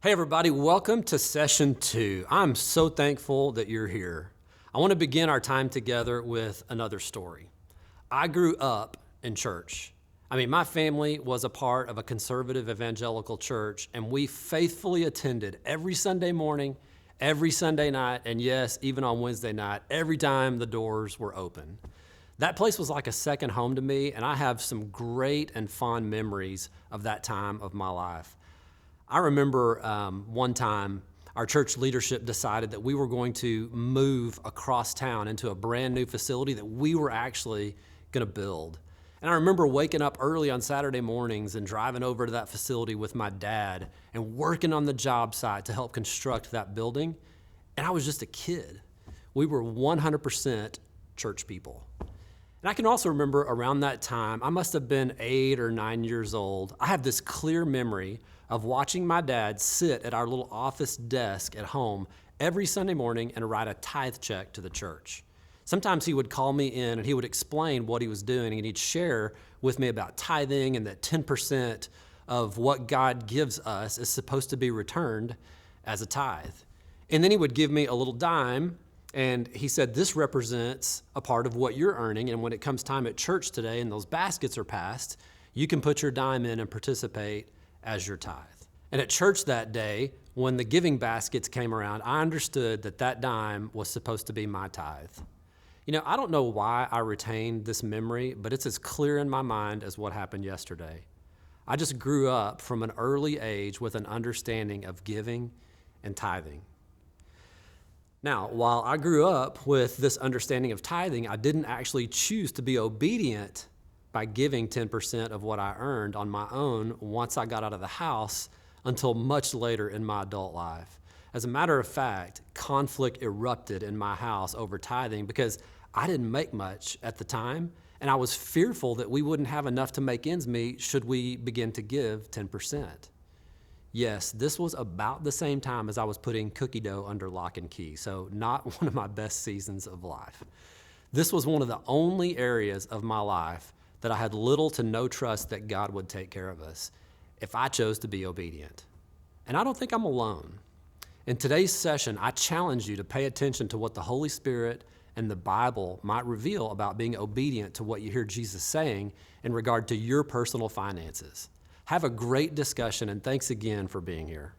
Hey, everybody, welcome to session 2. I'm so thankful that you're here. I want to begin our time together with another story. I grew up in church. My family was a part of a conservative evangelical church, and we faithfully attended every Sunday morning, every Sunday night, and yes, even on Wednesday night, every time the doors were open. That place was like a second home to me, and I have some great and fond memories of that time of my life. I remember one time our church leadership decided that we were going to move across town into a brand new facility that we were actually going to build. And I remember waking up early on Saturday mornings and driving over to that facility with my dad and working on the job site to help construct that building. And I was just a kid. We were 100% church people. And I can also remember around that time, I must have been 8 or 9 years old. I have this clear memory of watching my dad sit at our little office desk at home every Sunday morning and write a tithe check to the church. Sometimes he would call me in and he would explain what he was doing, and he'd share with me about tithing and that 10% of what God gives us is supposed to be returned as a tithe. And then he would give me a little dime, and he said, this represents a part of what you're earning, and when it comes time at church today and those baskets are passed, you can put your dime in and participate as your tithe. And at church that day, when the giving baskets came around, I understood that that dime was supposed to be my tithe. I don't know why I retained this memory, but it's as clear in my mind as what happened yesterday. I just grew up from an early age with an understanding of giving and tithing. Now, while I grew up with this understanding of tithing, I didn't actually choose to be obedient by giving 10% of what I earned on my own once I got out of the house until much later in my adult life. As a matter of fact, conflict erupted in my house over tithing because I didn't make much at the time, and I was fearful that we wouldn't have enough to make ends meet should we begin to give 10%. Yes, this was about the same time as I was putting cookie dough under lock and key, so not one of my best seasons of life. This was one of the only areas of my life that I had little to no trust that God would take care of us if I chose to be obedient. And I don't think I'm alone. In today's session, I challenge you to pay attention to what the Holy Spirit and the Bible might reveal about being obedient to what you hear Jesus saying in regard to your personal finances. Have a great discussion, and thanks again for being here.